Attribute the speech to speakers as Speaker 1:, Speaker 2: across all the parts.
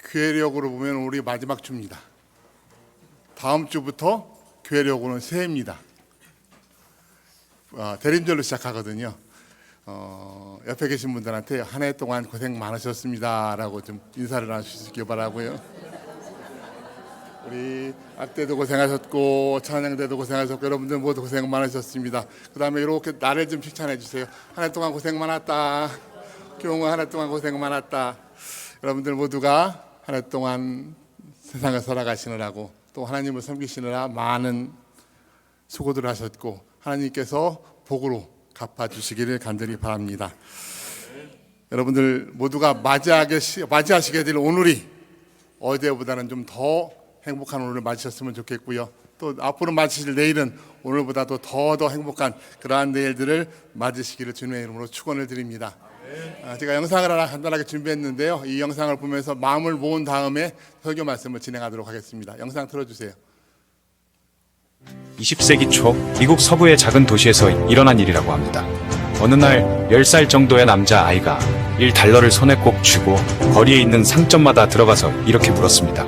Speaker 1: 교회력으로 보면 우리 마지막 주입니다. 다음 주부터 교회력으로는 새해입니다. 대림절로 시작하거든요. 옆에 계신 분들한테 한 해 동안 고생 많으셨습니다라고 좀 인사를 나누시기 바라고요. 우리 앞때도 고생하셨고 찬양 때도 고생하셨고 여러분들 모두 고생 많으셨습니다. 그 다음에 이렇게 나를 좀 칭찬해 주세요. 한 해 동안 고생 많았다. 교웅아 한 해 동안 고생 많았다. 여러분들 모두가 한 해 동안 세상을 살아가시느라고 또 하나님을 섬기시느라 많은 수고들을 하셨고 하나님께서 복으로 갚아주시기를 간절히 바랍니다. 여러분들 모두가 맞이하시게 될 오늘이 어제보다는 좀 더 행복한 오늘을 맞으셨으면 좋겠고요. 또 앞으로 맞으실 내일은 오늘보다도 더 행복한 그러한 내일들을 맞으시기를 주님의 이름으로 축원을 드립니다. 제가 영상을 하나 간단하게 준비했는데요. 이 영상을 보면서 마음을 모은 다음에 설교 말씀을 진행하도록 하겠습니다. 영상 틀어주세요.
Speaker 2: 20세기 초 미국 서부의 작은 도시에서 일어난 일이라고 합니다. 어느 날 10살 정도의 남자아이가 $1를 손에 꼭 쥐고 거리에 있는 상점마다 들어가서 이렇게 물었습니다.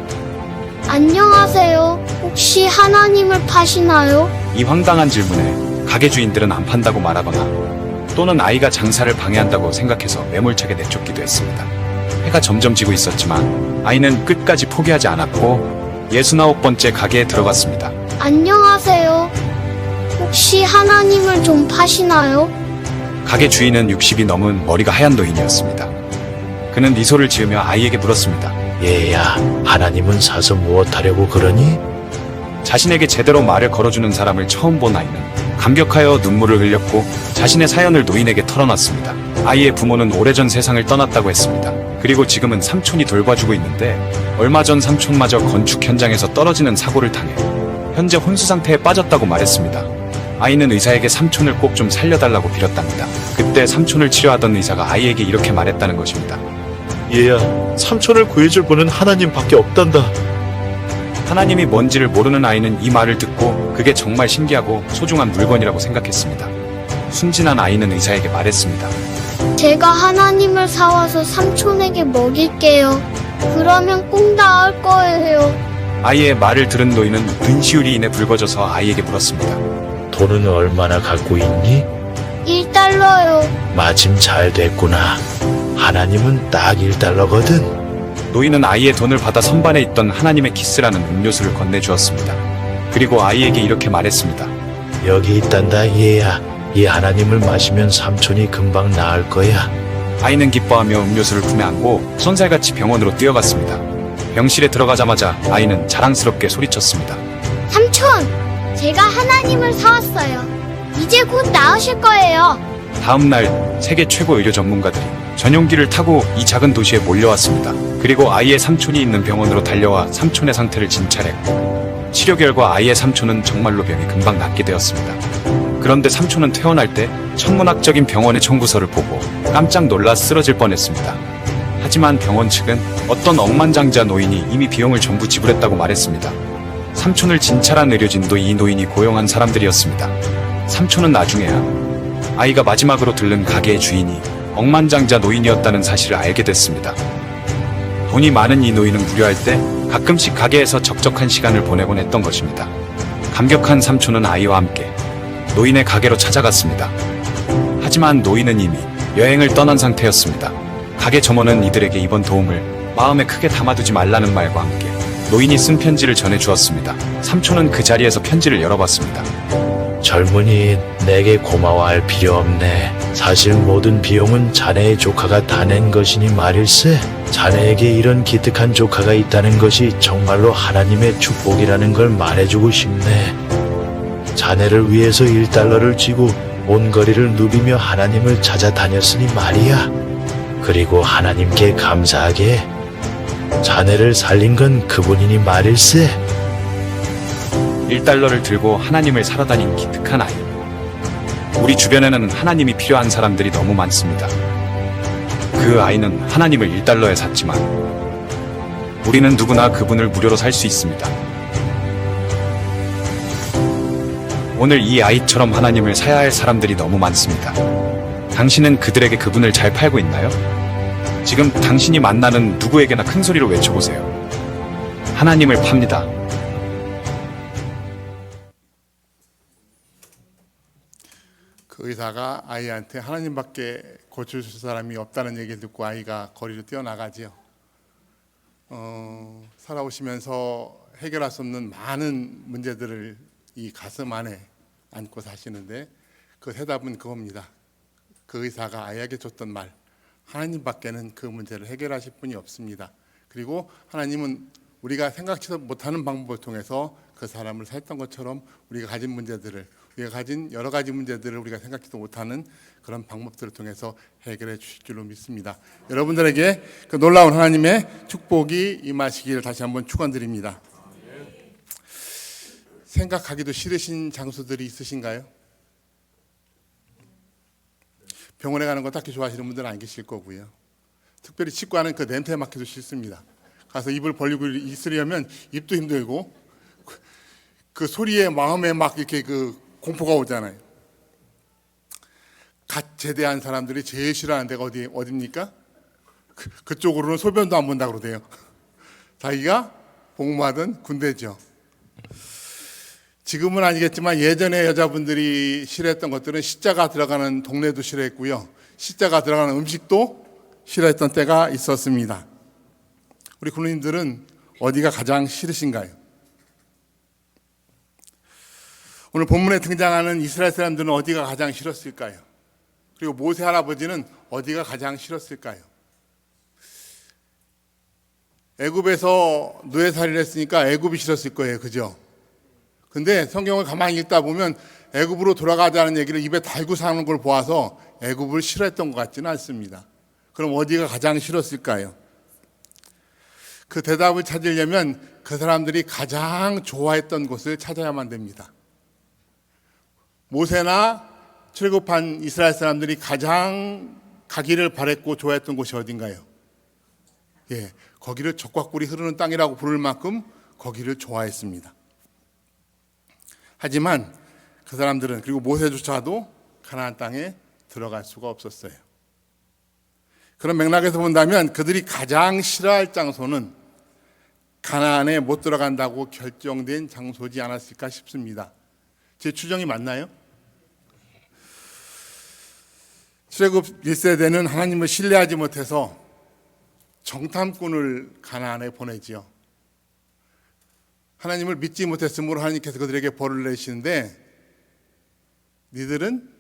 Speaker 3: 안녕하세요. 혹시 하나님을 파시나요?
Speaker 2: 이 황당한 질문에 가게 주인들은 안 판다고 말하거나 또는 아이가 장사를 방해한다고 생각해서 매몰차게 내쫓기도 했습니다. 해가 점점 지고 있었지만 아이는 끝까지 포기하지 않았고 69번째 가게에 들어갔습니다.
Speaker 3: 안녕하세요. 혹시 하나님을 좀 파시나요?
Speaker 2: 가게 주인은 60이 넘은 머리가 하얀 노인이었습니다. 그는 미소를 지으며 아이에게 물었습니다.
Speaker 4: 얘야, 하나님은 사서 무엇하려고 그러니?
Speaker 2: 자신에게 제대로 말을 걸어주는 사람을 처음 본 아이는 감격하여 눈물을 흘렸고 자신의 사연을 노인에게 털어놨습니다. 아이의 부모는 오래전 세상을 떠났다고 했습니다. 그리고 지금은 삼촌이 돌봐주고 있는데 얼마 전 삼촌마저 건축 현장에서 떨어지는 사고를 당해 현재 혼수 상태에 빠졌다고 말했습니다. 아이는 의사에게 삼촌을 꼭 좀 살려달라고 빌었답니다. 그때 삼촌을 치료하던 의사가 아이에게 이렇게 말했다는 것입니다.
Speaker 4: 얘야, 삼촌을 구해줄 분은 하나님밖에 없단다.
Speaker 2: 하나님이 뭔지를 모르는 아이는 이 말을 듣고 그게 정말 신기하고 소중한 물건이라고 생각했습니다. 순진한 아이는 의사에게 말했습니다.
Speaker 3: 제가 하나님을 사와서 삼촌에게 먹일게요. 그러면 꼭 나을 거예요.
Speaker 2: 아이의 말을 들은 노인은 근시울이 인해 붉어져서 아이에게 물었습니다.
Speaker 4: 돈은 얼마나 갖고 있니?
Speaker 3: $1요.
Speaker 4: 마침 잘 됐구나. 하나님은 딱 $1거든.
Speaker 2: 노인은 아이의 돈을 받아 선반에 있던 하나님의 키스라는 음료수를 건네주었습니다. 그리고 아이에게 이렇게 말했습니다.
Speaker 4: 여기 있단다, 얘야. 이 하나님을 마시면 삼촌이 금방 나을 거야.
Speaker 2: 아이는 기뻐하며 음료수를 품에 안고 손살같이 병원으로 뛰어갔습니다. 병실에 들어가자마자 아이는 자랑스럽게 소리쳤습니다.
Speaker 3: 삼촌! 제가 하나님을 사왔어요. 이제 곧 나으실 거예요.
Speaker 2: 다음날 세계 최고 의료 전문가들이 전용기를 타고 이 작은 도시에 몰려왔습니다. 그리고 아이의 삼촌이 있는 병원으로 달려와 삼촌의 상태를 진찰했고 치료 결과 아이의 삼촌은 정말로 병이 금방 낫게 되었습니다. 그런데 삼촌은 퇴원할 때 천문학적인 병원의 청구서를 보고 깜짝 놀라 쓰러질 뻔했습니다. 하지만 병원 측은 어떤 억만장자 노인이 이미 비용을 전부 지불했다고 말했습니다. 삼촌을 진찰한 의료진도 이 노인이 고용한 사람들이었습니다. 삼촌은 나중에야 아이가 마지막으로 들른 가게의 주인이 억만장자 노인이었다는 사실을 알게 됐습니다. 돈이 많은 이 노인은 무료할 때 가끔씩 가게에서 적적한 시간을 보내곤 했던 것입니다. 감격한 삼촌은 아이와 함께 노인의 가게로 찾아갔습니다. 하지만 노인은 이미 여행을 떠난 상태였습니다. 가게 점원은 이들에게 이번 도움을 마음에 크게 담아두지 말라는 말과 함께 노인이 쓴 편지를 전해주었습니다. 삼촌은 그 자리에서 편지를 열어봤습니다.
Speaker 4: 젊은이, 내게 고마워할 필요 없네. 사실 모든 비용은 자네의 조카가 다 낸 것이니 말일세. 자네에게 이런 기특한 조카가 있다는 것이 정말로 하나님의 축복이라는 걸 말해주고 싶네. 자네를 위해서 $1를 쥐고 온 거리를 누비며 하나님을 찾아다녔으니 말이야. 그리고 하나님께 감사하게 자네를 살린 건 그분이니 말일세.
Speaker 2: $1를 들고 하나님을 살아다닌 기특한 아이. 우리 주변에는 하나님이 필요한 사람들이 너무 많습니다. 그 아이는 하나님을 $1에 샀지만 우리는 누구나 그분을 무료로 살 수 있습니다. 오늘 이 아이처럼 하나님을 사야 할 사람들이 너무 많습니다. 당신은 그들에게 그분을 잘 팔고 있나요? 지금 당신이 만나는 누구에게나 큰 소리로 외쳐보세요. 하나님을 팝니다.
Speaker 1: 그 의사가 아이한테 하나님밖에 고쳐줄 사람이 없다는 얘기를 듣고 아이가 거리로 뛰어나가지요. 살아오시면서 해결할 수 없는 많은 문제들을 이 가슴 안에 안고 사시는데 그 대답은 그겁니다. 그 의사가 아이에게 줬던 말, 하나님밖에는 그 문제를 해결하실 분이 없습니다. 그리고 하나님은 우리가 생각지도 못하는 방법을 통해서 그 사람을 살던 것처럼 우리가 가진 문제들을, 우리가 가진 여러 가지 문제들을 우리가 생각지도 못하는 그런 방법들을 통해서 해결해 주실 줄로 믿습니다. 여러분들에게 그 놀라운 하나님의 축복이 임하시기를 다시 한번 축원드립니다. 생각하기도 싫으신 장소들이 있으신가요? 병원에 가는 거 딱히 좋아하시는 분들은 안 계실 거고요. 특별히 치과는 그 냄새 맡기도 싫습니다. 가서 입을 벌리고 있으려면 입도 힘들고 그 소리에 마음에 막 이렇게 그 공포가 오잖아요. 갓 제대한 사람들이 제일 싫어하는 데가 어디입니까? 그쪽으로는 소변도 안 본다고 그러대요. 자기가 복무하던 군대죠. 지금은 아니겠지만 예전에 여자분들이 싫어했던 것들은 십자가 들어가는 동네도 싫어했고요. 십자가 들어가는 음식도 싫어했던 때가 있었습니다. 우리 군인들은 어디가 가장 싫으신가요? 오늘 본문에 등장하는 이스라엘 사람들은 어디가 가장 싫었을까요? 그리고 모세 할아버지는 어디가 가장 싫었을까요? 애굽에서 노예살이를 했으니까 애굽이 싫었을 거예요. 그죠? 근데 성경을 가만히 읽다 보면 애굽으로 돌아가자는 얘기를 입에 달고 사는 걸 보아서 애굽을 싫어했던 것 같지는 않습니다. 그럼 어디가 가장 싫었을까요? 그 대답을 찾으려면 그 사람들이 가장 좋아했던 곳을 찾아야만 됩니다. 모세나 출애굽한 이스라엘 사람들이 가장 가기를 바랬고 좋아했던 곳이 어딘가요? 예, 거기를 젖과 꿀이 흐르는 땅이라고 부를 만큼 거기를 좋아했습니다. 하지만 그 사람들은, 그리고 모세조차도 가나안 땅에 들어갈 수가 없었어요. 그런 맥락에서 본다면 그들이 가장 싫어할 장소는 가나안에 못 들어간다고 결정된 장소지 않았을까 싶습니다. 제 추정이 맞나요? 출애굽 1세대는 하나님을 신뢰하지 못해서 정탐꾼을 가나안에 보내지요. 하나님을 믿지 못했으므로 하나님께서 그들에게 벌을 내시는데 니들은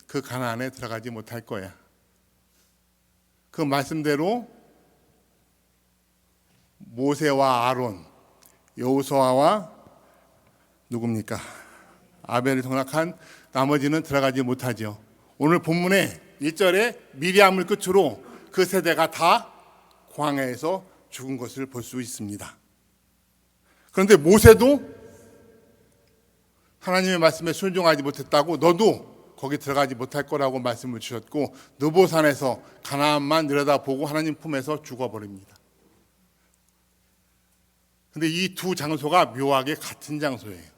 Speaker 1: 그 가나안에 들어가지 못할 거야. 그 말씀대로 모세와 아론, 여호수아와 누굽니까? 아벨을 동락한 나머지는 들어가지 못하죠. 오늘 본문에 1절에 미리암을 끝으로 그 세대가 다 광야에서 죽은 것을 볼 수 있습니다. 그런데 모세도 하나님의 말씀에 순종하지 못했다고 너도 거기 들어가지 못할 거라고 말씀을 주셨고 느보산에서 가나안만 내려다보고 하나님 품에서 죽어버립니다. 그런데 이 두 장소가 묘하게 같은 장소예요.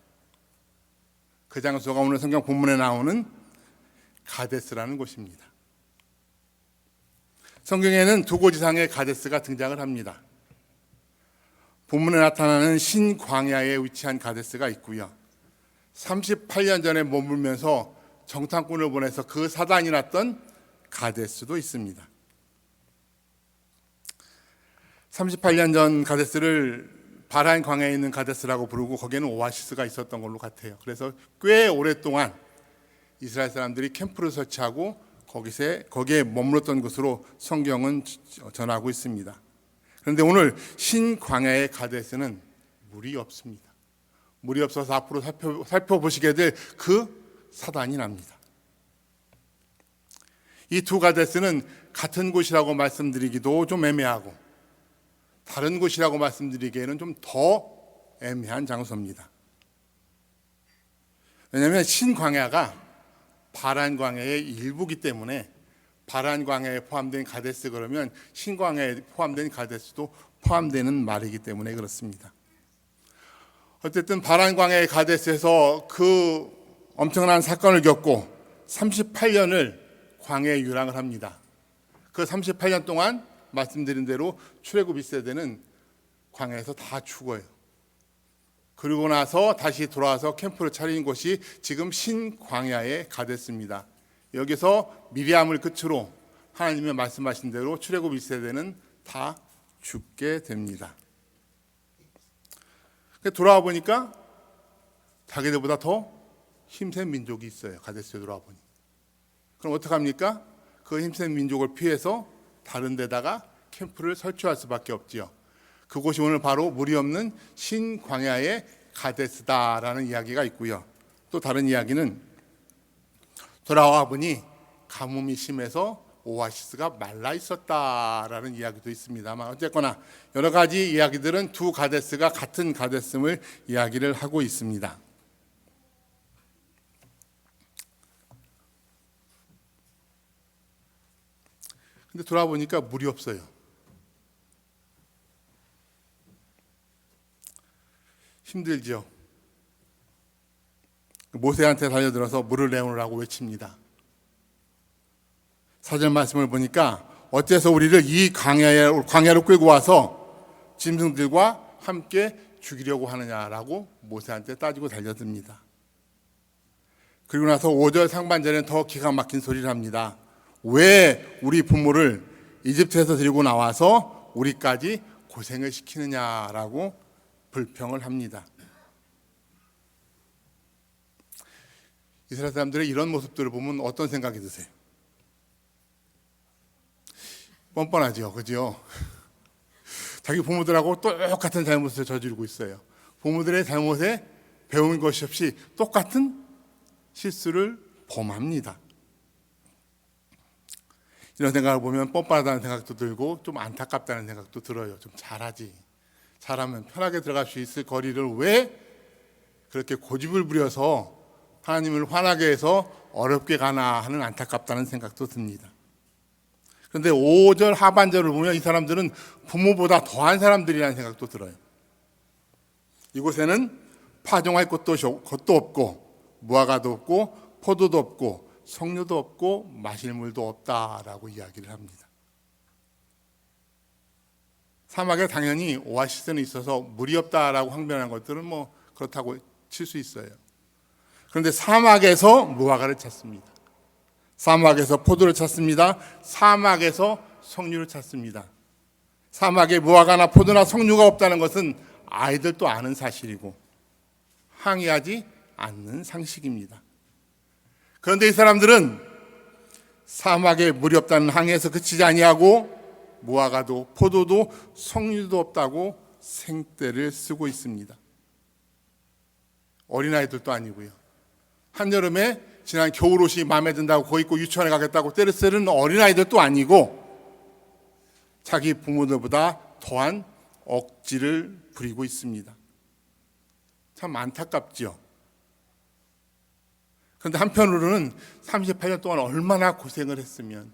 Speaker 1: 그 장소가 오늘 성경 본문에 나오는 가데스라는 곳입니다. 성경에는 두 곳 이상의 가데스가 등장을 합니다. 본문에 나타나는 신광야에 위치한 가데스가 있고요. 38년 전에 머물면서 정탐꾼을 보내서 그 사단이 났던 가데스도 있습니다. 38년 전 가데스를 바란 광야에 있는 가데스라고 부르고 거기에는 오아시스가 있었던 걸로 같아요. 그래서 꽤 오랫동안 이스라엘 사람들이 캠프를 설치하고 거기에 머물렀던 것으로 성경은 전하고 있습니다. 그런데 오늘 신광야의 가데스는 물이 없습니다. 물이 없어서 앞으로 살펴보시게 될 그 사단이 납니다. 이 두 가데스는 같은 곳이라고 말씀드리기도 좀 애매하고 다른 곳이라고 말씀드리기에는 좀 더 애매한 장소입니다. 왜냐하면 신광야가 바란 광야의 일부이기 때문에 바란 광야에 포함된 가데스 그러면 신광야에 포함된 가데스도 포함되는 말이기 때문에 그렇습니다. 어쨌든 바란 광야의 가데스에서 그 엄청난 사건을 겪고 38년을 광야에 유랑을 합니다. 그 38년 동안 말씀드린 대로 출애굽 1세대는 광야에서 다 죽어요. 그리고 나서 다시 돌아와서 캠프를 차린 곳이 지금 신광야의 가데스입니다. 여기서 미리암을 끝으로 하나님의 말씀하신 대로 출애굽 1세대는 다 죽게 됩니다. 돌아와 보니까 자기들보다 더 힘센 민족이 있어요. 가데스에 돌아와 보니. 그럼 어떡합니까? 그 힘센 민족을 피해서 다른 데다가 캠프를 설치할 수밖에 없지요. 그곳이 오늘 바로 물이 없는 신광야의 가데스다라는 이야기가 있고요. 또 다른 이야기는 돌아와 보니 가뭄이 심해서 오아시스가 말라 있었다라는 이야기도 있습니다만 어쨌거나 여러 가지 이야기들은 두 가데스가 같은 가데스임을 이야기를 하고 있습니다. 근데 돌아보니까 물이 없어요. 힘들죠. 모세한테 달려들어서 물을 내오라고 외칩니다. 사절 말씀을 보니까 어째서 우리를 이 광야로 끌고 와서 짐승들과 함께 죽이려고 하느냐라고 모세한테 따지고 달려듭니다. 그리고 나서 5절 상반절에는 더 기가 막힌 소리를 합니다. 왜 우리 부모를 이집트에서 데리고 나와서 우리까지 고생을 시키느냐라고 불평을 합니다. 이스라엘 사람들의 이런 모습들을 보면 어떤 생각이 드세요? 뻔뻔하죠, 그죠? 자기 부모들하고 똑같은 잘못을 저지르고 있어요. 부모들의 잘못에 배운 것이 없이 똑같은 실수를 범합니다. 이런 생각을 보면 뻔뻔하다는 생각도 들고 좀 안타깝다는 생각도 들어요. 좀 잘하지. 잘하면 편하게 들어갈 수 있을 거리를 왜 그렇게 고집을 부려서 하나님을 화나게 해서 어렵게 가나 하는 안타깝다는 생각도 듭니다. 그런데 5절 하반절을 보면 이 사람들은 부모보다 더한 사람들이라는 생각도 들어요. 이곳에는 파종할 것도 없고 무화과도 없고 포도도 없고 석류도 없고 마실 물도 없다라고 이야기를 합니다. 사막에 당연히 오아시스는 있어서 물이 없다라고 항변한 것들은 뭐 그렇다고 칠 수 있어요. 그런데 사막에서 무화과를 찾습니다. 사막에서 포도를 찾습니다. 사막에서 석류를 찾습니다. 사막에 무화과나 포도나 석류가 없다는 것은 아이들도 아는 사실이고 항의하지 않는 상식입니다. 그런데 이 사람들은 사막에 물이 없다는 항의에서 그치지 아니하고 무화과도 포도도 석류도 없다고 생떼를 쓰고 있습니다. 어린아이들도 아니고요. 한여름에 지난 겨울옷이 마음에 든다고 그거 입고 유치원에 가겠다고 때를 쓰는 어린아이들도 아니고 자기 부모들보다 더한 억지를 부리고 있습니다. 참 안타깝죠. 그런데 한편으로는 38년 동안 얼마나 고생을 했으면,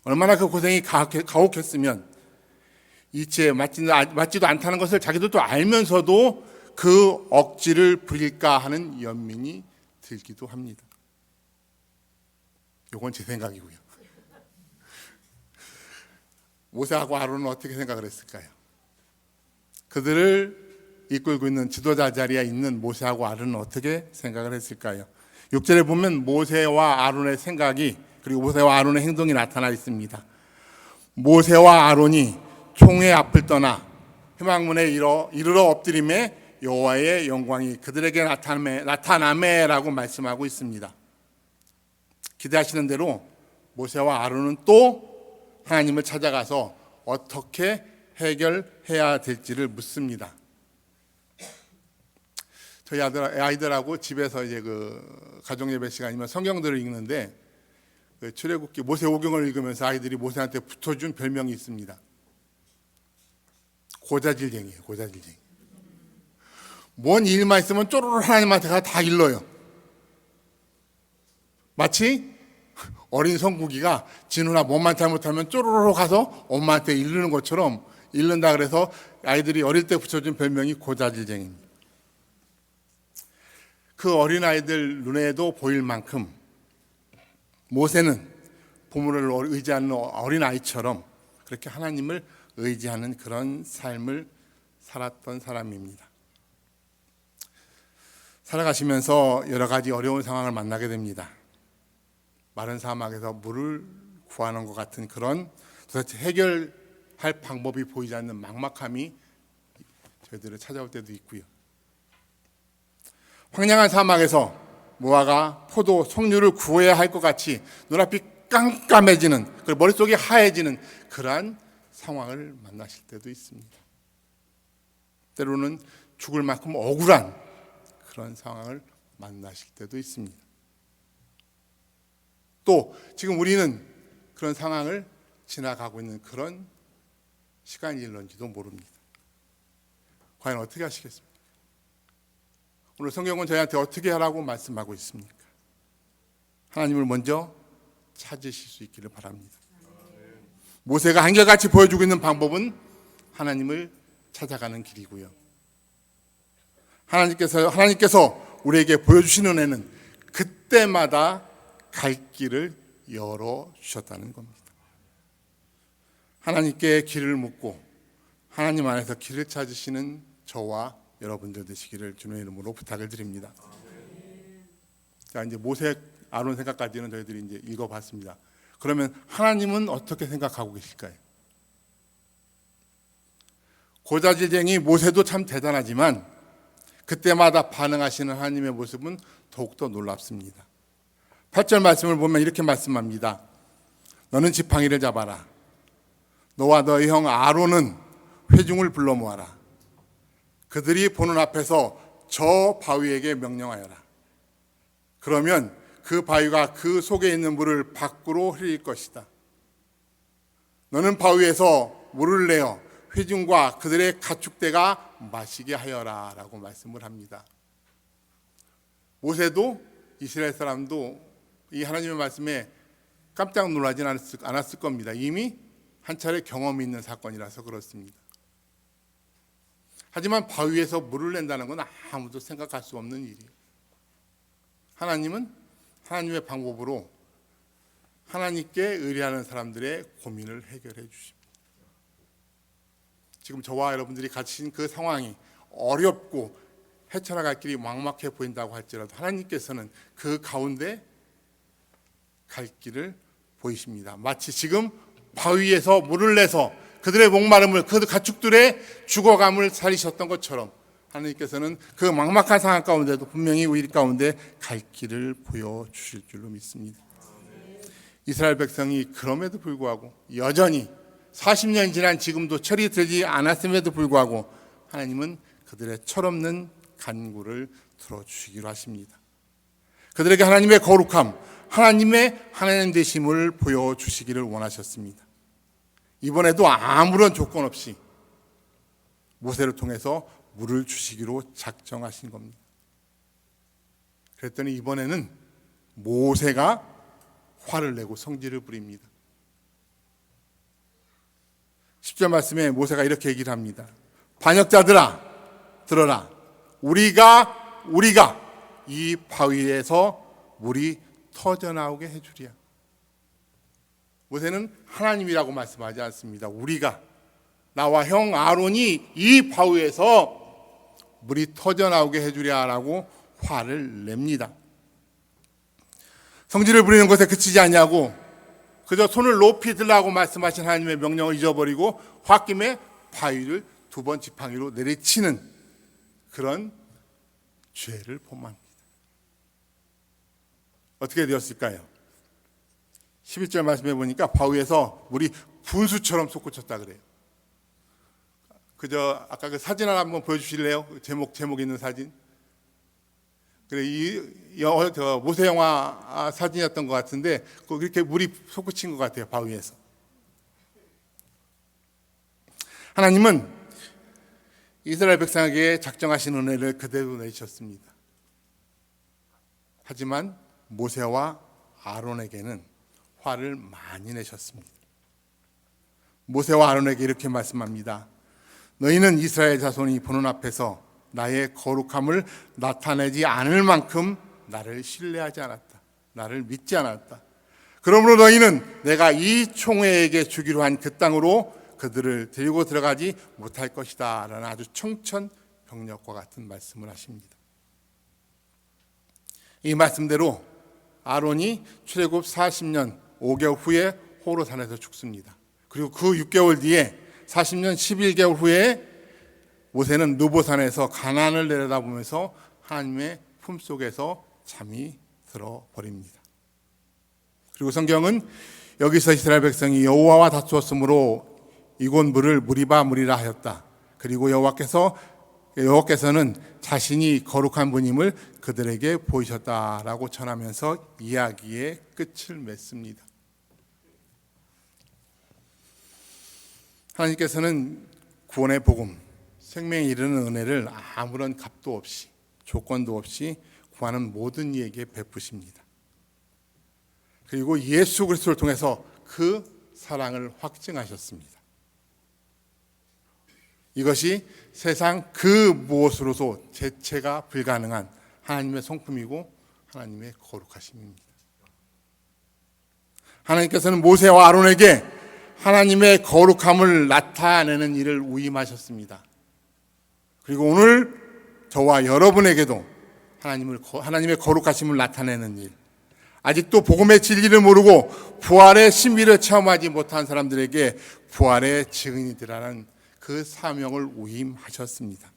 Speaker 1: 얼마나 그 고생이 가혹했으면 이치에 맞지도 않다는 것을 자기들도 알면서도 그 억지를 부릴까 하는 연민이 들기도 합니다. 이건 제 생각이고요. 모세하고 아론은 어떻게 생각을 했을까요? 그들을 이끌고 있는 지도자 자리에 있는 모세하고 아론은 어떻게 생각을 했을까요? 6절에 보면 모세와 아론의 생각이 그리고 모세와 아론의 행동이 나타나 있습니다. 모세와 아론이 총의 앞을 떠나 회막문에 이르러 엎드림에 여호와의 영광이 그들에게 나타나매라고 말씀하고 있습니다. 기대하시는 대로 모세와 아론은 또 하나님을 찾아가서 어떻게 해결해야 될지를 묻습니다. 저희 아이들하고 집에서 이제 그 가정 예배 시간이면 성경들을 읽는데 그 출애굽기 모세 오경을 읽으면서 아이들이 모세한테 붙여준 별명이 있습니다. 고자질쟁이에요. 고자질쟁이. 뭔 일만 있으면 쪼르르 하나님한테 가서 다 일러요. 마치 어린 성국이가 진우나 뭐만 잘못하면 쪼르르 가서 엄마한테 이르는 것처럼 이른다 그래서 아이들이 어릴 때 붙여준 별명이 고자질쟁이입니다. 그 어린아이들 눈에도 보일 만큼 모세는 부모를 의지하는 어린아이처럼 그렇게 하나님을 의지하는 그런 삶을 살았던 사람입니다. 살아가시면서 여러 가지 어려운 상황을 만나게 됩니다. 마른 사막에서 물을 구하는 것 같은 그런 도대체 해결할 방법이 보이지 않는 막막함이 저희들을 찾아올 때도 있고요. 황량한 사막에서 모아가 포도 석류를 구해야 할 것 같이 눈앞이 깜깜해지는, 그리고 머릿속이 하얘지는 그러한 상황을 만나실 때도 있습니다. 때로는 죽을 만큼 억울한 그런 상황을 만나실 때도 있습니다. 또 지금 우리는 그런 상황을 지나가고 있는 그런 시간일런지도 모릅니다. 과연 어떻게 하시겠습니까? 오늘 성경은 저희한테 어떻게 하라고 말씀하고 있습니까? 하나님을 먼저 찾으실 수 있기를 바랍니다. 모세가 한결같이 보여주고 있는 방법은 하나님을 찾아가는 길이고요. 하나님께서 우리에게 보여주시는 은혜는 그때마다 갈 길을 열어주셨다는 겁니다. 하나님께 길을 묻고 하나님 안에서 길을 찾으시는 저와 여러분들 되시기를 주님의 이름으로 부탁을 드립니다. 자, 이제 모세, 아론 생각까지는 저희들이 이제 읽어봤습니다. 그러면 하나님은 어떻게 생각하고 계실까요? 고자질쟁이 모세도 참 대단하지만 그때마다 반응하시는 하나님의 모습은 더욱더 놀랍습니다. 8절 말씀을 보면 이렇게 말씀합니다. 너는 지팡이를 잡아라. 너와 너의 형 아론은 회중을 불러 모아라. 그들이 보는 앞에서 저 바위에게 명령하여라. 그러면 그 바위가 그 속에 있는 물을 밖으로 흘릴 것이다. 너는 바위에서 물을 내어 회중과 그들의 가축대가 마시게 하여라 라고 말씀을 합니다. 모세도 이스라엘 사람도 이 하나님의 말씀에 깜짝 놀라진 않았을 겁니다. 이미 한 차례 경험이 있는 사건이라서 그렇습니다. 하지만 바위에서 물을 낸다는 건 아무도 생각할 수 없는 일이에요. 하나님은 하나님의 방법으로 하나님께 의뢰하는 사람들의 고민을 해결해 주십니다. 지금 저와 여러분들이 갇힌 그 상황이 어렵고 헤쳐나갈 길이 막막해 보인다고 할지라도 하나님께서는 그 가운데 갈 길을 보이십니다. 마치 지금 바위에서 물을 내서 그들의 목마름을, 그 가축들의 죽어감을 살리셨던 것처럼 하나님께서는 그 막막한 상황 가운데도 분명히 우리 가운데 갈 길을 보여주실 줄로 믿습니다. 이스라엘 백성이 그럼에도 불구하고 여전히 40년이 지난 지금도 철이 들지 않았음에도 불구하고 하나님은 그들의 철없는 간구를 들어주시기로 하십니다. 그들에게 하나님의 거룩함, 하나님의 하나님 되심을 보여주시기를 원하셨습니다. 이번에도 아무런 조건 없이 모세를 통해서 물을 주시기로 작정하신 겁니다. 그랬더니 이번에는 모세가 화를 내고 성질을 부립니다. 10절 말씀에 모세가 이렇게 얘기를 합니다. 반역자들아 들어라. 우리가 이 바위에서 물이 터져나오게 해주리야. 모세는 하나님이라고 말씀하지 않습니다. 우리가, 나와 형 아론이 이 바위에서 물이 터져나오게 해주랴라고 화를 냅니다. 성질을 부리는 것에 그치지 않냐고 그저 손을 높이 들라고 말씀하신 하나님의 명령을 잊어버리고 홧김에 바위를 2번 지팡이로 내리치는 그런 죄를 범합니다. 어떻게 되었을까요? 11절 말씀해 보니까 바위에서 물이 분수처럼 솟구쳤다 그래요. 그저 아까 그 사진 하나 한번 보여주실래요? 제목 있는 사진. 그래 모세 영화 사진이었던 것 같은데 그렇게 물이 솟구친 것 같아요. 바위에서. 하나님은 이스라엘 백성에게 작정하신 은혜를 그대로 내주셨습니다. 하지만 모세와 아론에게는 화를 많이 내셨습니다. 모세와 아론에게 이렇게 말씀합니다. 너희는 이스라엘 자손이 보는 앞에서 나의 거룩함을 나타내지 않을 만큼 나를 신뢰하지 않았다. 나를 믿지 않았다. 그러므로 너희는 내가 이 총회에게 주기로 한 그 땅으로 그들을 데리고 들어가지 못할 것이다 라는 아주 청천벽력과 같은 말씀을 하십니다. 이 말씀대로 아론이 출애굽 40년 5개월 후에 호로산에서 죽습니다. 그리고 그 6개월 뒤에 40년 11개월 후에 모세는 느보산에서 가나안을 내려다보면서 하나님의 품속에서 잠이 들어버립니다. 그리고 성경은 여기서 이스라엘 백성이 여호와와 다투었으므로 이곳 물을 무리바 무리라 하였다. 그리고 여호와께서는 자신이 거룩한 분임을 그들에게 보이셨다라고 전하면서 이야기의 끝을 맺습니다. 하나님께서는 구원의 복음, 생명에 이르는 은혜를 아무런 값도 없이 조건도 없이 구하는 모든 이에게 베푸십니다. 그리고 예수 그리스도를 통해서 그 사랑을 확증하셨습니다. 이것이 세상 그 무엇으로도 대체가 불가능한 하나님의 성품이고 하나님의 거룩하심입니다. 하나님께서는 모세와 아론에게 하나님의 거룩함을 나타내는 일을 위임하셨습니다. 그리고 오늘 저와 여러분에게도 하나님의 거룩하심을 나타내는 일, 아직도 복음의 진리를 모르고 부활의 신비를 체험하지 못한 사람들에게 부활의 증인이 되라는 그 사명을 위임하셨습니다.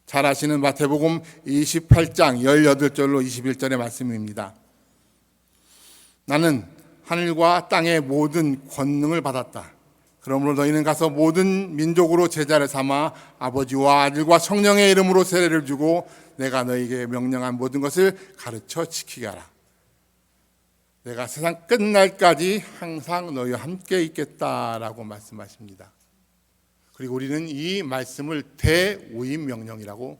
Speaker 1: 잘 아시는 마태복음 28장 18절로 21절의 말씀입니다. 나는 하늘과 땅의 모든 권능을 받았다. 그러므로 너희는 가서 모든 민족으로 제자를 삼아 아버지와 아들과 성령의 이름으로 세례를 주고 내가 너희에게 명령한 모든 것을 가르쳐 지키게 하라. 내가 세상 끝날까지 항상 너희와 함께 있겠다라고 말씀하십니다. 그리고 우리는 이 말씀을 대우임 명령이라고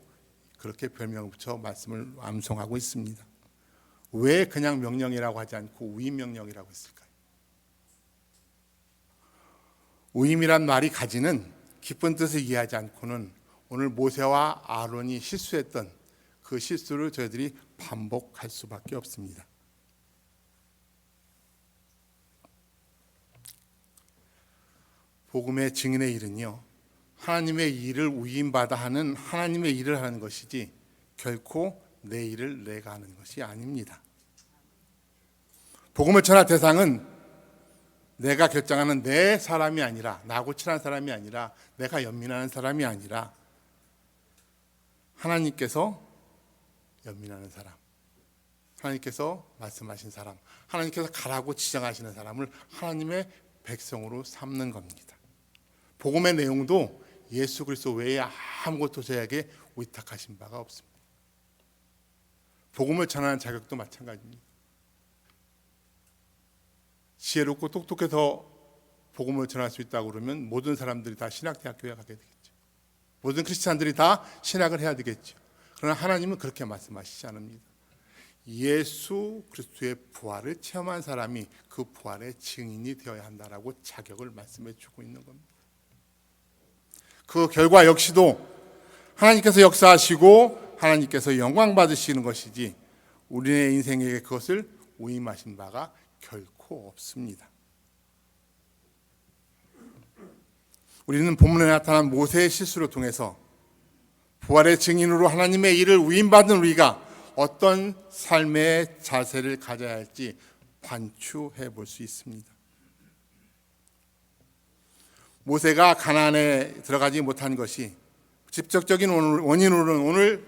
Speaker 1: 그렇게 별명을 붙여 말씀을 암송하고 있습니다. 왜 그냥 명령이라고 하지 않고 우임 명령이라고 했을까요? 우임이란 말이 가지는 깊은 뜻을 이해하지 않고는 오늘 모세와 아론이 실수했던 그 실수를 저희들이 반복할 수밖에 없습니다. 복음의 증인의 일은요, 하나님의 일을 위임받아 하는 하나님의 일을 하는 것이지 결코 내 일을 내가 하는 것이 아닙니다. 복음을 전할 대상은 내가 결정하는 내 사람이 아니라, 나하고 친한 사람이 아니라, 내가 연민하는 사람이 아니라 하나님께서 연민하는 사람, 하나님께서 말씀하신 사람, 하나님께서 가라고 지정하시는 사람을 하나님의 백성으로 삼는 겁니다. 복음의 내용도 예수 그리스도 외에 아무것도 저에게 위탁하신 바가 없습니다. 복음을 전하는 자격도 마찬가지입니다. 지혜롭고 똑똑해서 복음을 전할 수 있다고 그러면 모든 사람들이 다 신학대학교에 가게 되겠죠. 모든 크리스찬들이 다 신학을 해야 되겠죠. 그러나 하나님은 그렇게 말씀하시지 않습니다. 예수 그리스도의 부활을 체험한 사람이 그 부활의 증인이 되어야 한다라고 자격을 말씀해 주고 있는 겁니다. 그 결과 역시도 하나님께서 역사하시고 하나님께서 영광 받으시는 것이지 우리의 인생에게 그것을 위임하신 바가 결코 없습니다. 우리는 본문에 나타난 모세의 실수를 통해서 부활의 증인으로 하나님의 일을 위임받은 우리가 어떤 삶의 자세를 가져야 할지 관추해 볼 수 있습니다. 모세가 가나안에 들어가지 못한 것이 직접적인 원인으로는 오늘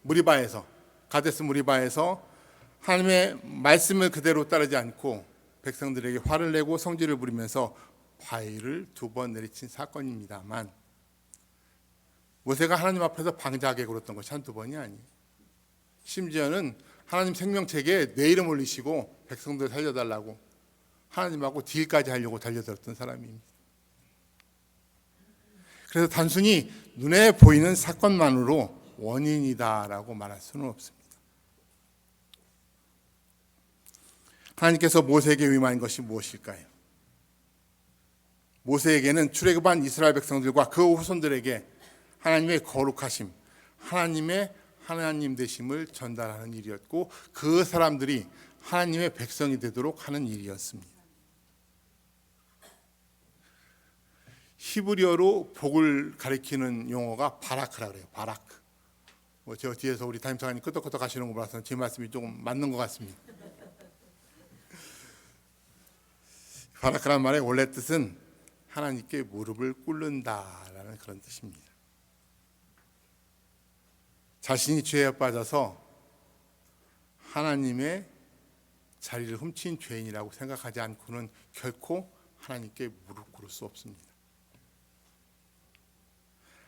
Speaker 1: 무리바에서, 가데스 무리바에서 하나님의 말씀을 그대로 따르지 않고 백성들에게 화를 내고 성질을 부리면서 바위를 2번 내리친 사건입니다만, 모세가 하나님 앞에서 방자하게 굴었던 것이 한두 번이 아니에요. 심지어는 하나님 생명책에 내 이름 올리시고 백성들 살려달라고 하나님하고 딜까지 하려고 달려들었던 사람입니다. 그래서 단순히 눈에 보이는 사건만으로 원인이다라고 말할 수는 없습니다. 하나님께서 모세에게 위임한 것이 무엇일까요? 모세에게는 출애굽한 이스라엘 백성들과 그 후손들에게 하나님의 거룩하심, 하나님의 하나님 되심을 전달하는 일이었고, 그 사람들이 하나님의 백성이 되도록 하는 일이었습니다. 히브리어로 복을 가리키는 용어가 바라크라 그래요. 바라크. 저 뒤에서 우리 담임사관님 끄덕끄덕 하시는 거 봐서 제 말씀이 조금 맞는 것 같습니다. 바라크라는 말의 원래 뜻은 하나님께 무릎을 꿇는다라는 그런 뜻입니다. 자신이 죄에 빠져서 하나님의 자리를 훔친 죄인이라고 생각하지 않고는 결코 하나님께 무릎 꿇을 수 없습니다.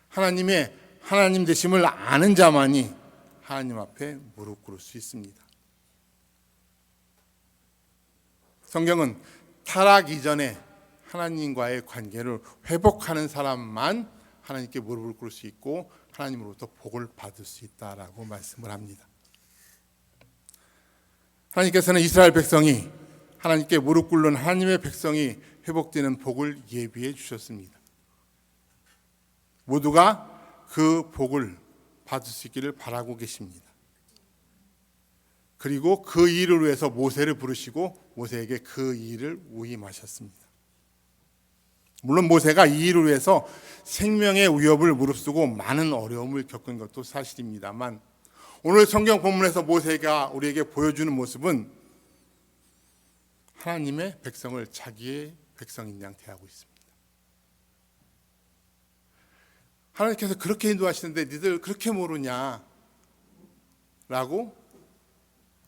Speaker 1: 하나님의 하나님 되심을 아는 자만이 하나님 앞에 무릎 꿇을 수 있습니다. 성경은 타락 이전에 하나님과의 관계를 회복하는 사람만 하나님께 무릎을 꿇을 수 있고 하나님으로부터 복을 받을 수 있다라고 말씀을 합니다. 하나님께서는 이스라엘 백성이 하나님께 무릎 꿇는 하나님의 백성이 회복되는 복을 예비해 주셨습니다. 모두가 그 복을 받을 수 있기를 바라고 계십니다. 그리고 그 일을 위해서 모세를 부르시고 모세에게 그 일을 위임하셨습니다. 물론 모세가 이 일을 위해서 생명의 위협을 무릅쓰고 많은 어려움을 겪은 것도 사실입니다만 오늘 성경 본문에서 모세가 우리에게 보여주는 모습은 하나님의 백성을 자기의 백성인 양 대하고 있습니다. 하나님께서 그렇게 인도하시는데 니들 그렇게 모르냐 라고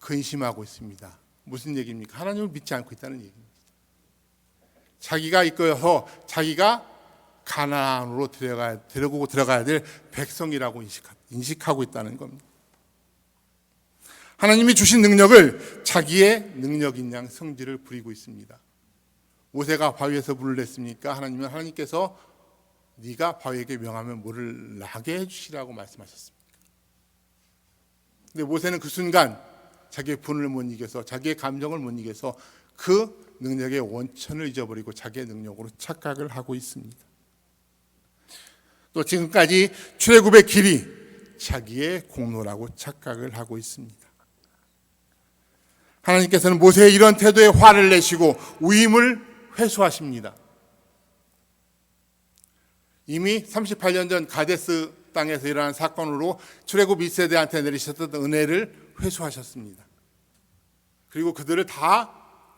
Speaker 1: 근심하고 있습니다. 무슨 얘기입니까? 하나님을 믿지 않고 있다는 얘기입니다. 자기가 이끌어서 자기가 가나안으로 데리고 들어가야 될 백성이라고 인식하고 있다는 겁니다. 하나님이 주신 능력을 자기의 능력인 양 성질을 부리고 있습니다. 모세가 바위에서 물을 냈습니까? 하나님께서 네가 바위에게 명하면 물을 나게 해주시라고 말씀하셨습니다. 근데 모세는 그 순간 자기의 분을 못 이겨서 자기의 감정을 못 이겨서 그 능력의 원천을 잊어버리고 자기의 능력으로 착각을 하고 있습니다. 또 지금까지 출애굽의 길이 자기의 공로라고 착각을 하고 있습니다. 하나님께서는 모세의 이런 태도에 화를 내시고 위임을 회수하십니다. 이미 38년 전 가데스 땅에서 일어난 사건으로 출애굽 1세대한테 내리셨던 은혜를 회수하셨습니다. 그리고 그들을 다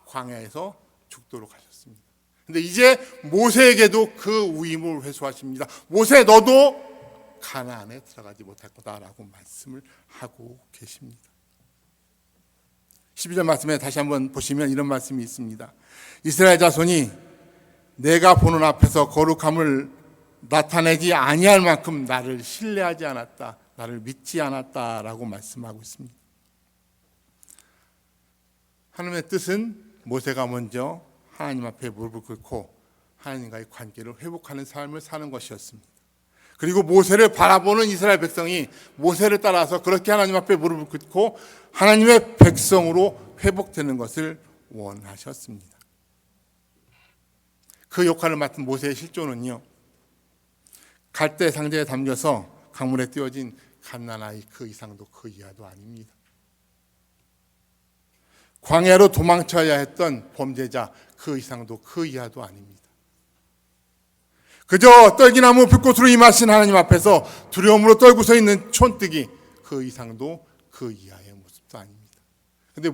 Speaker 1: 광야에서 죽도록 하셨습니다. 그런데 이제 모세에게도 그 위임을 회수하십니다. 모세 너도 가나안에 들어가지 못할 거다라고 말씀을 하고 계십니다. 12절 말씀에 다시 한번 보시면 이런 말씀이 있습니다. 이스라엘 자손이 내가 보는 앞에서 거룩함을 나타내지 아니할 만큼 나를 신뢰하지 않았다, 나를 믿지 않았다라고 말씀하고 있습니다. 하나님의 뜻은 모세가 먼저 하나님 앞에 무릎을 꿇고 하나님과의 관계를 회복하는 삶을 사는 것이었습니다. 그리고 모세를 바라보는 이스라엘 백성이 모세를 따라서 그렇게 하나님 앞에 무릎을 꿇고 하나님의 백성으로 회복되는 것을 원하셨습니다. 그 역할을 맡은 모세의 실존은요, 갈대 상자에 담겨서 강물에 띄워진 갓난아이 그 이상도 그 이하도 아닙니다. 광야로 도망쳐야 했던 범죄자 그 이상도 그 이하도 아닙니다. 그저 떨기나무 불꽃으로 임하신 하나님 앞에서 두려움으로 떨고 서 있는 촌뜨기 그 이상도 그 이하의 모습도 아닙니다. 그런데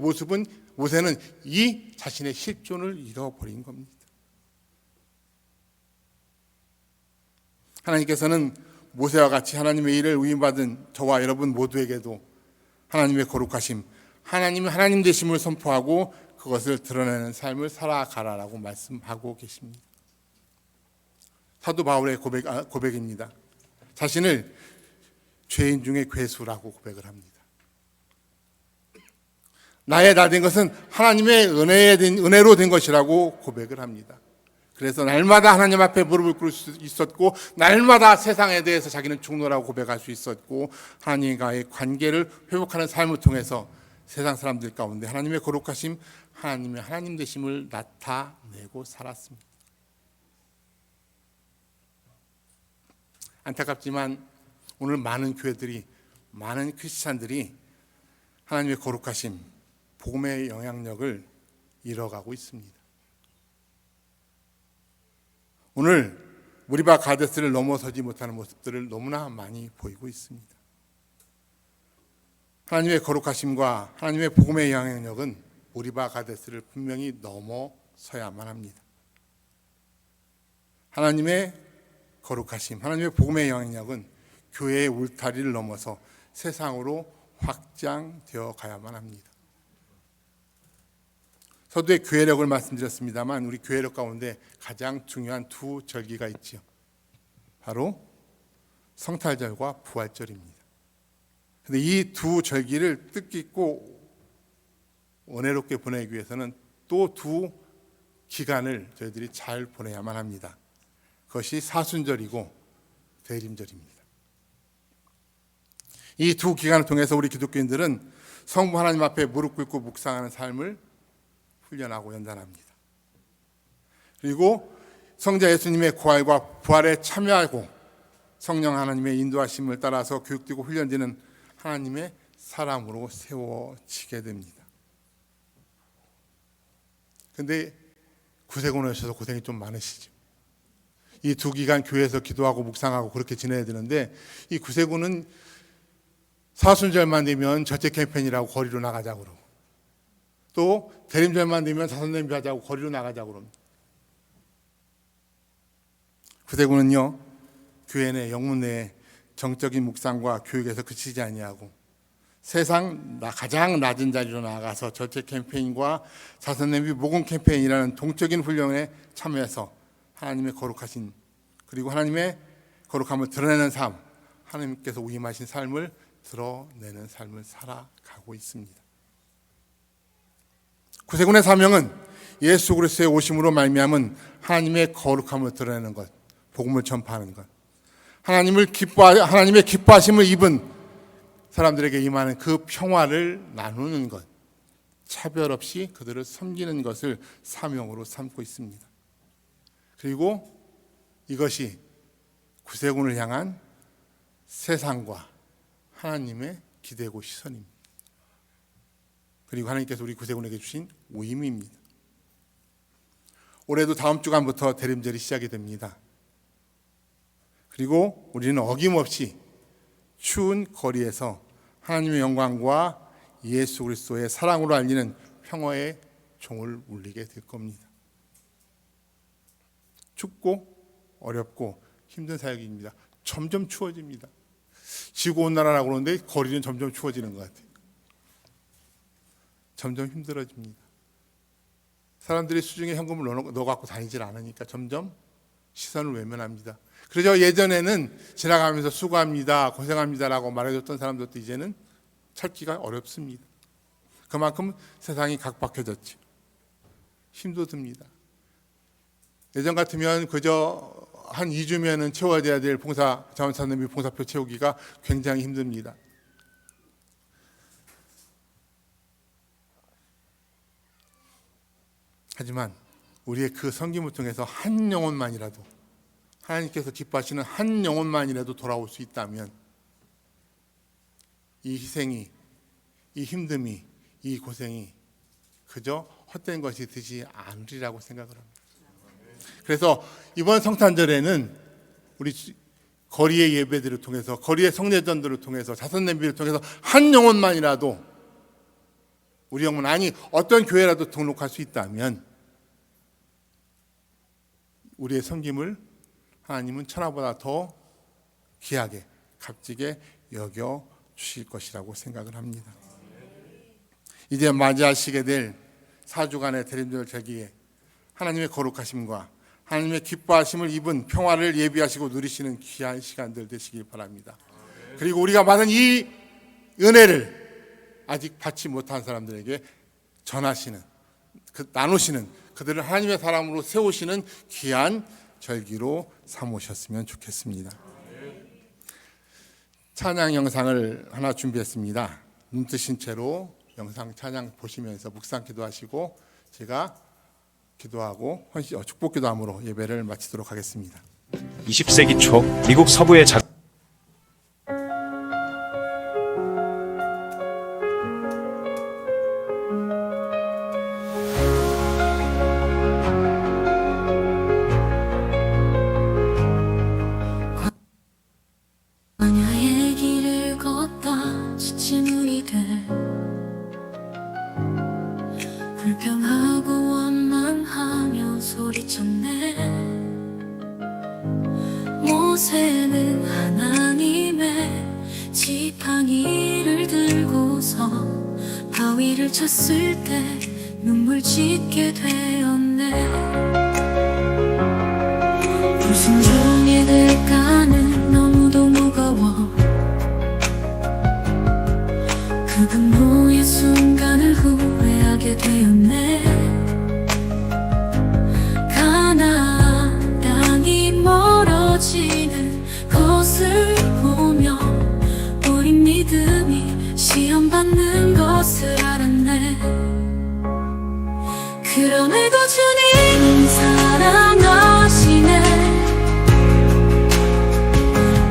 Speaker 1: 모세는 이 자신의 실존을 잃어버린 겁니다. 하나님께서는 모세와 같이 하나님의 일을 위임받은 저와 여러분 모두에게도 하나님의 거룩하심, 하나님의 하나님 되심을 선포하고 그것을 드러내는 삶을 살아가라라고 말씀하고 계십니다. 사도 바울의 고백입니다. 자신을 죄인 중에 괴수라고 고백을 합니다. 나의 나 된 것은 하나님의 은혜로 된 것이라고 고백을 합니다. 그래서 날마다 하나님 앞에 무릎을 꿇을 수 있었고 날마다 세상에 대해서 자기는 중노라고 고백할 수 있었고 하나님과의 관계를 회복하는 삶을 통해서 세상 사람들 가운데 하나님의 거룩하심, 하나님의 하나님 되심을 나타내고 살았습니다. 안타깝지만 오늘 많은 교회들이, 많은 크리스찬들이 하나님의 거룩하심, 복음의 영향력을 잃어가고 있습니다. 오늘 무리바 가데스를 넘어서지 못하는 모습들을 너무나 많이 보이고 있습니다. 하나님의 거룩하심과 하나님의 복음의 영향력은 무리바 가데스를 분명히 넘어서야만 합니다. 하나님의 거룩하심, 하나님의 복음의 영향력은 교회의 울타리를 넘어서 세상으로 확장되어 가야만 합니다. 서두에 교회력을 말씀드렸습니다만 우리 교회력 가운데 가장 중요한 두 절기가 있죠. 바로 성탄절과 부활절입니다. 그런데 이 두 절기를 뜻깊고 은혜롭게 보내기 위해서는 또 두 기간을 저희들이 잘 보내야만 합니다. 그것이 사순절이고 대림절입니다. 이 두 기간을 통해서 우리 기독교인들은 성부 하나님 앞에 무릎 꿇고 묵상하는 삶을 훈련하고 연단합니다. 그리고 성자 예수님의 고활과 부활에 참여하고 성령 하나님의 인도하심을 따라서 교육되고 훈련되는 하나님의 사람으로 세워지게 됩니다. 그런데 구세군에 오셔서 고생이 좀 많으시죠. 이 두 기간 교회에서 기도하고 묵상하고 그렇게 지내야 되는데 이 구세군은 사순절만 되면 절제 캠페인이라고 거리로 나가자고 그러고 또 대림절만 되면 자선냄비 하자고 거리로 나가자고 그럽니다. 구세군은요 교회 내 영문 내에 정적인 묵상과 교육에서 그치지 아니하고 세상 가장 낮은 자리로 나아가서 절제 캠페인과 자선냄비 모금 캠페인이라는 동적인 훈련에 참여해서 하나님의 거룩하신 그리고 하나님의 거룩함을 드러내는 삶, 하나님께서 위임하신 삶을 드러내는 삶을 살아가고 있습니다. 구세군의 사명은 예수 그리스도의 오심으로 말미암은 하나님의 거룩함을 드러내는 것, 복음을 전파하는 것, 하나님의 기뻐하심을 입은 사람들에게 임하는 그 평화를 나누는 것, 차별 없이 그들을 섬기는 것을 사명으로 삼고 있습니다. 그리고 이것이 구세군을 향한 세상과 하나님의 기대고 시선입니다. 그리고 하나님께서 우리 구세군에게 주신 모임입니다. 올해도 다음 주간부터 대림절이 시작이 됩니다. 그리고 우리는 어김없이 추운 거리에서 하나님의 영광과 예수 그리스도의 사랑으로 알리는 평화의 종을 울리게 될 겁니다. 춥고 어렵고 힘든 사역입니다. 점점 추워집니다. 지구온난화라고 그러는데 거리는 점점 추워지는 것 같아요. 점점 힘들어집니다. 사람들이 수중에 현금을 넣어갖고 다니질 않으니까 점점 시선을 외면합니다. 그래서 예전에는 지나가면서 수고합니다, 고생합니다라고 말해줬던 사람들도 이제는 찾기가 어렵습니다. 그만큼 세상이 각박해졌죠. 힘도 듭니다. 예전 같으면 그저 한 2주면은 채워져야 될 자원산업비 봉사표 채우기가 굉장히 힘듭니다. 하지만 우리의 그 섬김을 통해서 한 영혼만이라도 하나님께서 기뻐하시는 한 영혼만이라도 돌아올 수 있다면 이 희생이, 이 힘듦이, 이 고생이 그저 헛된 것이 되지 않으리라고 생각을 합니다. 그래서 이번 성탄절에는 우리 거리의 예배들을 통해서 거리의 성례전들을 통해서 자선냄비를 통해서 한 영혼만이라도 우리 영혼 아니 어떤 교회라도 등록할 수 있다면 우리의 섬김을 하나님은 천하보다 더 귀하게 값지게 여겨 주실 것이라고 생각을 합니다. 이제 맞이하시게 될 4주간의 대림절 절기에 하나님의 거룩하심과 하나님의 기뻐하심을 입은 평화를 예비하시고 누리시는 귀한 시간들 되시길 바랍니다. 그리고 우리가 받은 이 은혜를 아직 받지 못한 사람들에게 전하시는, 나누시는, 그들을 하나님의 사람으로 세우시는 귀한 절기로 삼으셨으면 좋겠습니다. 찬양 영상을 하나 준비했습니다. 눈 뜨신 채로 영상 찬양 보시면서 묵상 기도하시고 제가 기도하고 축복 기도함으로 예배를 마치도록 하겠습니다.
Speaker 2: 20세기 초 미국 서부의
Speaker 5: 이곳에는 하나님의 지팡이를 들고서 바위를 쳤을 때 눈물 짓게 되었네. 불순종의 대가는 너무도 무거워. 그 분노의 순간을 후회하게 되었네. 가나안 땅이 멀어지는 것을 보며 우린 믿음이 시험받는 것을 알았네. 그럼에도 주님은 사랑하시네.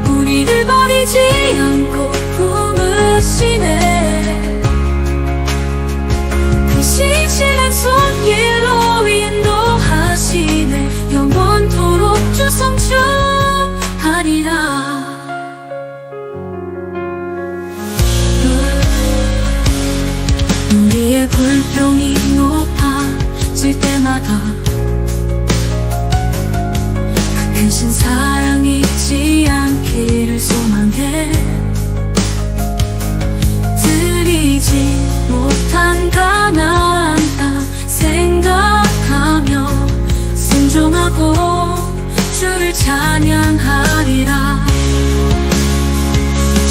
Speaker 5: 우리를 버리지 않고 품으시네. 그 신실한 손길로 인도하시네. 영원토록 주 성취하리라. 우리의 불평이 높아질 때마다 그 크신 사랑 잊지 않기를 소망해. 드리지 못한 가나안 땅 생각하며 순종하고 주를 찬양하리라.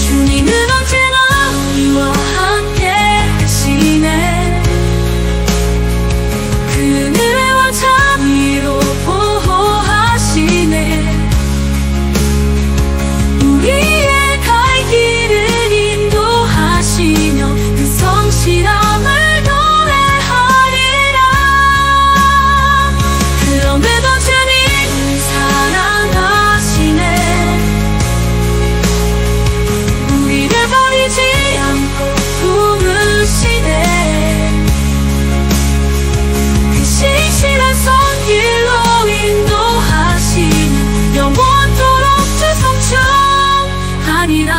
Speaker 5: 주님은 언제나 우리와 함께 하시네. 그 은혜와 자비로 보호하시네. 우리의 갈 길을 인도하시며 그 성실함을 노래하리라. 그럼에도 주님은 사랑하시네. 우리를 버리지 않고 품으시네. 그 신실한 손길로 인도하시는 영원토록 주 성취하리라.